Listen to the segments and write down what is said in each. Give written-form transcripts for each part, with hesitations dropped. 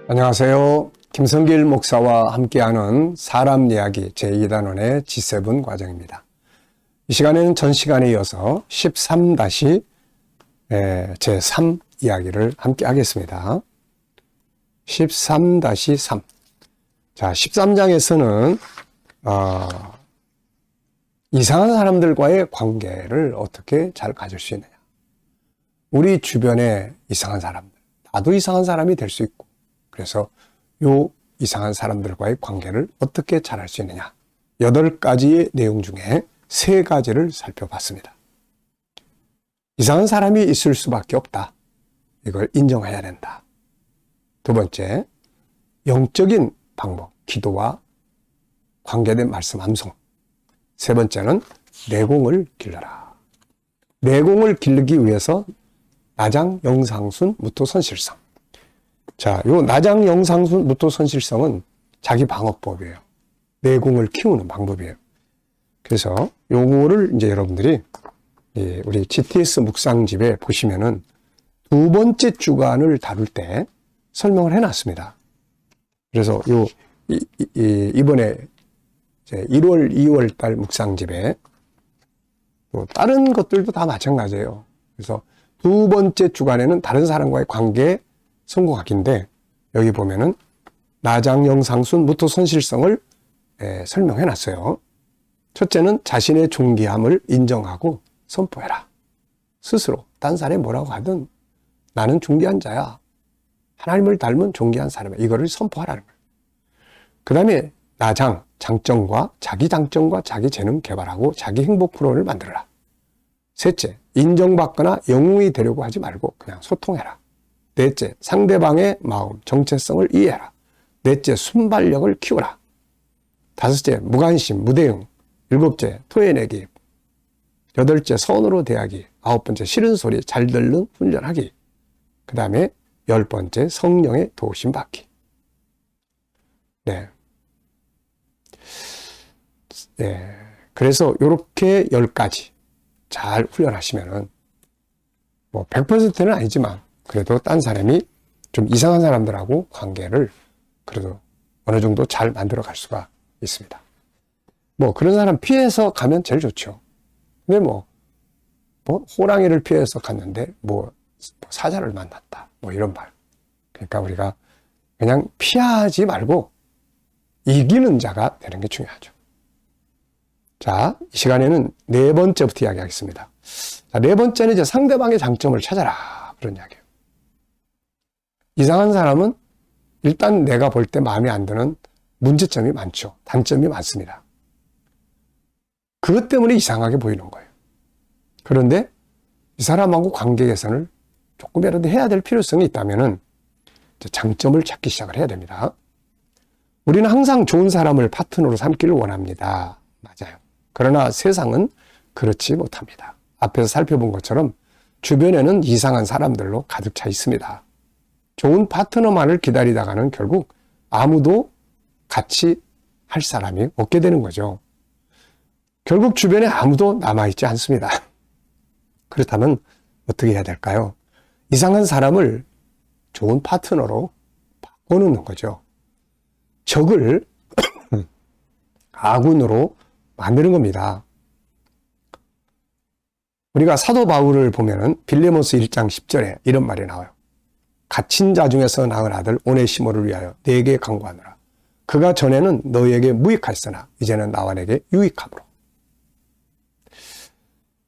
안녕하세요. 김성길 목사와 함께하는 사람 이야기 제2단원의 G7 과정입니다. 이 시간에는 전 시간에 이어서 13-제3 이야기를 함께 하겠습니다. 13-3. 자, 13장에서는 이상한 사람들과의 관계를 어떻게 잘 가질 수 있느냐. 우리 주변에 이상한 사람들, 나도 이상한 사람이 될 수 있고, 그래서 요 이상한 사람들과의 관계를 어떻게 잘할 수 있느냐. 8가지의 내용 중에 3가지를 살펴봤습니다. 이상한 사람이 있을 수밖에 없다. 이걸 인정해야 된다. 두 번째, 영적인 방법, 기도와 관계된 말씀 암송. 세 번째는 내공을 길러라. 내공을 기르기 위해서 나장, 영상순, 무토선실성. 자, 요 나장, 영상순, 무토선실성은 자기 방어법이에요. 내공을 키우는 방법이에요. 그래서 요거를 이제 여러분들이 우리 GTS 묵상집에 보시면은 2번째 주간을 다룰 때 설명을 해놨습니다. 그래서 이번에 이제 1월, 2월 달 묵상집에 또 다른 것들도 다 마찬가지예요. 그래서 2번째 주간에는 다른 사람과의 관계 성공학인데 여기 보면은 나장, 영상순, 무토선실성을 설명해 놨어요. 첫째는 자신의 존귀함을 인정하고 선포해라. 스스로 딴 사람이 뭐라고 하든 나는 존귀한 자야. 하나님을 닮은 존귀한 사람이야. 이거를 선포하라는 거예요. 그 다음에 나장, 장점과 자기 재능 개발하고 자기 행복 프로를 만들어라. 셋째, 인정받거나 영웅이 되려고 하지 말고 그냥 소통해라. 넷째, 상대방의 마음, 정체성을 이해해라. 넷째, 순발력을 키워라. 다섯째, 무관심, 무대응. 일곱째, 토해내기. 여덟째, 선으로 대하기. 아홉번째, 싫은 소리 잘 듣는 훈련하기. 그 다음에 10번째, 성령의 도우심 받기. 네. 그래서 이렇게 10가지 잘 훈련하시면은 뭐 100%는 아니지만 그래도 딴 사람이 좀 이상한 사람들하고 관계를 그래도 어느 정도 잘 만들어 갈 수가 있습니다. 뭐 그런 사람 피해서 가면 제일 좋죠. 근데 뭐 호랑이를 피해서 갔는데 사자를 만났다. 뭐 이런 말. 그러니까 우리가 그냥 피하지 말고 이기는 자가 되는 게 중요하죠. 자, 이 시간에는 4번째부터 이야기하겠습니다. 자, 4번째는 이제 상대방의 장점을 찾아라. 그런 이야기예요. 이상한 사람은 일단 내가 볼 때 마음에 안 드는 문제점이 많죠. 단점이 많습니다. 그것 때문에 이상하게 보이는 거예요. 그런데 이 사람하고 관계 개선을 조금이라도 해야 될 필요성이 있다면은 장점을 찾기 시작을 해야 됩니다. 우리는 항상 좋은 사람을 파트너로 삼기를 원합니다. 맞아요. 그러나 세상은 그렇지 못합니다. 앞에서 살펴본 것처럼 주변에는 이상한 사람들로 가득 차 있습니다. 좋은 파트너만을 기다리다가는 결국 아무도 같이 할 사람이 없게 되는 거죠. 결국 주변에 아무도 남아있지 않습니다. 그렇다면 어떻게 해야 될까요? 이상한 사람을 좋은 파트너로 바꿔놓는 거죠. 적을 아군으로 만드는 겁니다. 우리가 사도 바울을 보면은 빌레몬스 1장 10절에 이런 말이 나와요. 갇힌 자 중에서 낳은 아들 오네시모를 위하여 내게 간구하노라. 그가 전에는 너희에게 무익하였으나 이제는 나와 내게 유익함으로.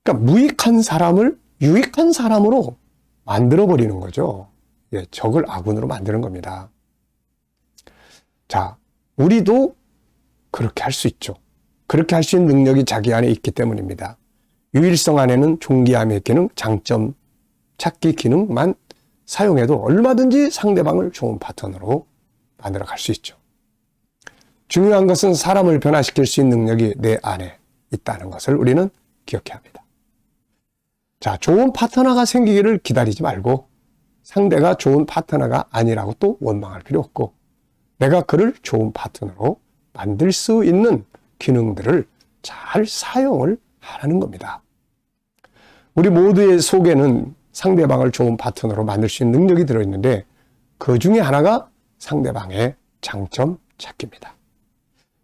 그러니까 무익한 사람을 유익한 사람으로 만들어버리는 거죠. 적을 아군으로 만드는 겁니다. 자, 우리도 그렇게 할 수 있죠. 그렇게 할 수 있는 능력이 자기 안에 있기 때문입니다. 유일성 안에는 존귀함의 기능, 장점 찾기 기능만 사용해도 얼마든지 상대방을 좋은 파트너로 만들어 갈 수 있죠. 중요한 것은 사람을 변화시킬 수 있는 능력이 내 안에 있다는 것을 우리는 기억해야 합니다. 자, 좋은 파트너가 생기기를 기다리지 말고 상대가 좋은 파트너가 아니라고 또 원망할 필요 없고 내가 그를 좋은 파트너로 만들 수 있는 기능들을 잘 사용을 하라는 겁니다. 우리 모두의 속에는 상대방을 좋은 파트너로 만들 수 있는 능력이 들어있는데 그 중에 하나가 상대방의 장점 찾기입니다.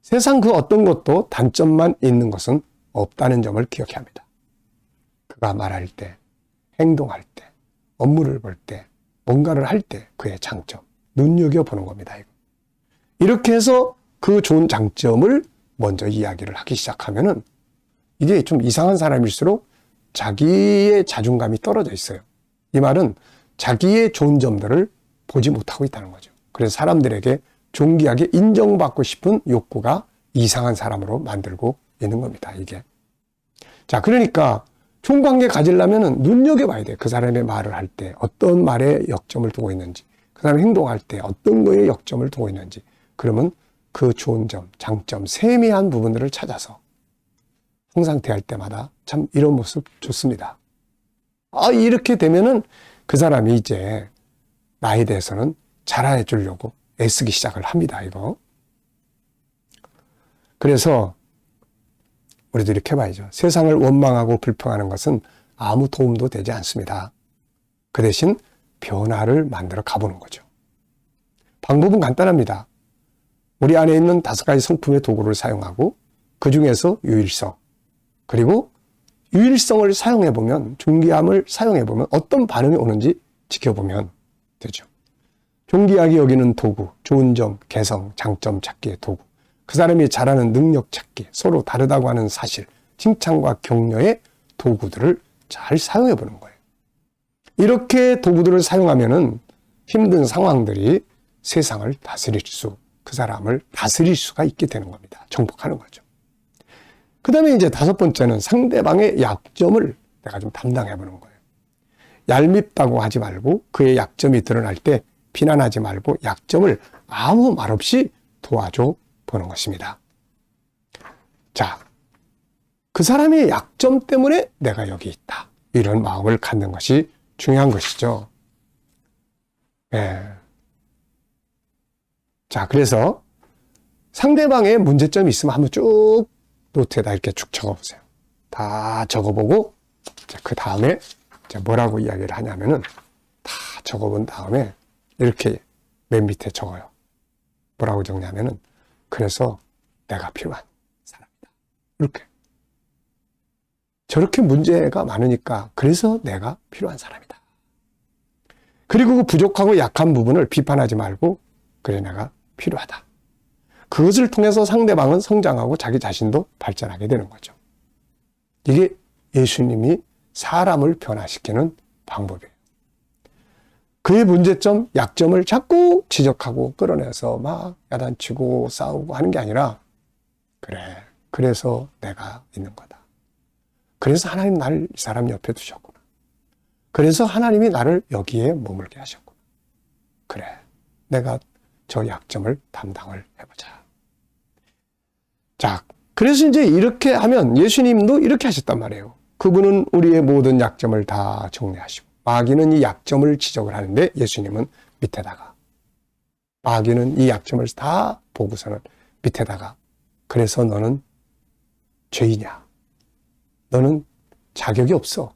세상 그 어떤 것도 단점만 있는 것은 없다는 점을 기억해야 합니다. 그가 말할 때, 행동할 때, 업무를 볼 때, 뭔가를 할 때 그의 장점, 눈여겨보는 겁니다. 이렇게 해서 그 좋은 장점을 먼저 이야기를 하기 시작하면은 이게 좀 이상한 사람일수록 자기의 자존감이 떨어져 있어요. 이 말은 자기의 좋은 점들을 보지 못하고 있다는 거죠. 그래서 사람들에게 존귀하게 인정받고 싶은 욕구가 이상한 사람으로 만들고 있는 겁니다. 이게. 자, 그러니까 좋은 관계 가지려면 눈여겨봐야 돼. 그 사람의 말을 할 때 어떤 말에 역점을 두고 있는지, 그 사람이 행동할 때 어떤 거에 역점을 두고 있는지, 그러면 그 좋은 점, 장점, 세미한 부분들을 찾아서 항상 대할 때마다 참 이런 모습 좋습니다. 이렇게 되면은 그 사람이 이제 나에 대해서는 잘해 주려고 애쓰기 시작을 합니다, 이거. 그래서 우리도 이렇게 봐야죠. 세상을 원망하고 불평하는 것은 아무 도움도 되지 않습니다. 그 대신 변화를 만들어 가보는 거죠. 방법은 간단합니다. 우리 안에 있는 5가지 성품의 도구를 사용하고 그 중에서 유일성, 그리고 유일성을 사용해보면, 존귀함을 사용해보면 어떤 반응이 오는지 지켜보면 되죠. 존귀하게 여기는 도구, 좋은 점, 개성, 장점 찾기의 도구, 그 사람이 잘하는 능력 찾기, 서로 다르다고 하는 사실, 칭찬과 격려의 도구들을 잘 사용해보는 거예요. 이렇게 도구들을 사용하면은 힘든 상황들이 세상을 다스릴 그 사람을 다스릴 수가 있게 되는 겁니다. 정복하는 거죠. 그 다음에 이제 5번째는 상대방의 약점을 내가 좀 담당해 보는 거예요. 얄밉다고 하지 말고 그의 약점이 드러날 때 비난하지 말고 약점을 아무 말 없이 도와줘 보는 것입니다. 자, 그 사람의 약점 때문에 내가 여기 있다. 이런 마음을 갖는 것이 중요한 것이죠. 예. 자, 그래서 상대방의 문제점이 있으면 한번 쭉 노트에다 이렇게 쭉 적어보세요. 다 적어보고 그 다음에 뭐라고 이야기를 하냐면은 다 적어본 다음에 이렇게 맨 밑에 적어요. 뭐라고 적냐면은 그래서 내가 필요한 사람이다. 이렇게. 저렇게 문제가 많으니까 그래서 내가 필요한 사람이다. 그리고 그 부족하고 약한 부분을 비판하지 말고 그래 내가 필요하다. 그것을 통해서 상대방은 성장하고 자기 자신도 발전하게 되는 거죠. 이게 예수님이 사람을 변화시키는 방법이에요. 그의 문제점, 약점을 자꾸 지적하고 끌어내서 막 야단치고 싸우고 하는 게 아니라 그래, 그래서 내가 있는 거다. 그래서 하나님 나를 이 사람 옆에 두셨구나. 그래서 하나님이 나를 여기에 머물게 하셨구나. 그래, 내가 저 약점을 담당을 해보자. 자, 그래서 이제 이렇게 하면 예수님도 이렇게 하셨단 말이에요. 그분은 우리의 모든 약점을 다 정리하시고 마귀는 이 약점을 지적을 하는데 예수님은 밑에다가 마귀는 이 약점을 다 보고서는 밑에다가 그래서 너는 죄이냐? 너는 자격이 없어.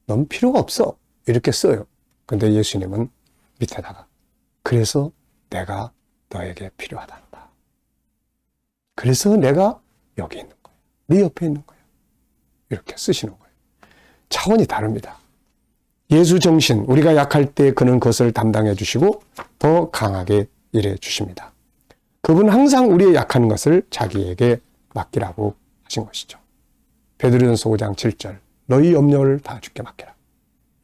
넌 필요가 없어. 이렇게 써요. 근데 예수님은 밑에다가 그래서 내가 너에게 필요하단다. 그래서 내가 여기 있는 거야. 네 옆에 있는 거야. 이렇게 쓰시는 거예요. 차원이 다릅니다. 예수 정신, 우리가 약할 때 그는 그것을 담당해 주시고 더 강하게 일해 주십니다. 그분 항상 우리의 약한 것을 자기에게 맡기라고 하신 것이죠. 베드로전서 5장 7절 너희 염려를 다 주께 맡겨라.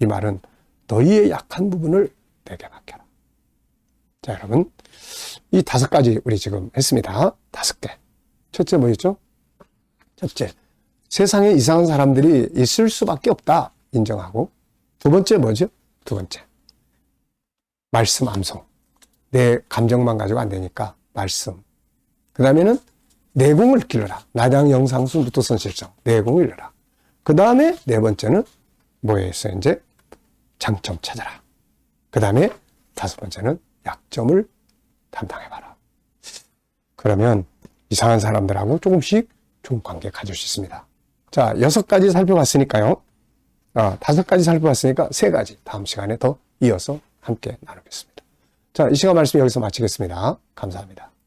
이 말은 너희의 약한 부분을 내게 맡겨라. 자, 여러분 이 5가지 우리 지금 했습니다. 5개. 첫째 뭐였죠? 첫째, 세상에 이상한 사람들이 있을 수밖에 없다. 인정하고. 두 번째 뭐죠? 두 번째, 말씀 암송. 내 감정만 가지고 안 되니까 말씀. 그 다음에는 내공을 길러라. 나장 영상수 무토선실성. 내공을 길러라. 그 다음에 네 번째는 뭐였어요? 이제 장점 찾아라. 그 다음에 5번째는 약점을 담당해봐라. 그러면 이상한 사람들하고 조금씩 좋은 관계 가질 수 있습니다. 자, 6가지 살펴봤으니까요. 5가지 살펴봤으니까 3가지 다음 시간에 더 이어서 함께 나누겠습니다. 자, 이 시간 말씀 여기서 마치겠습니다. 감사합니다.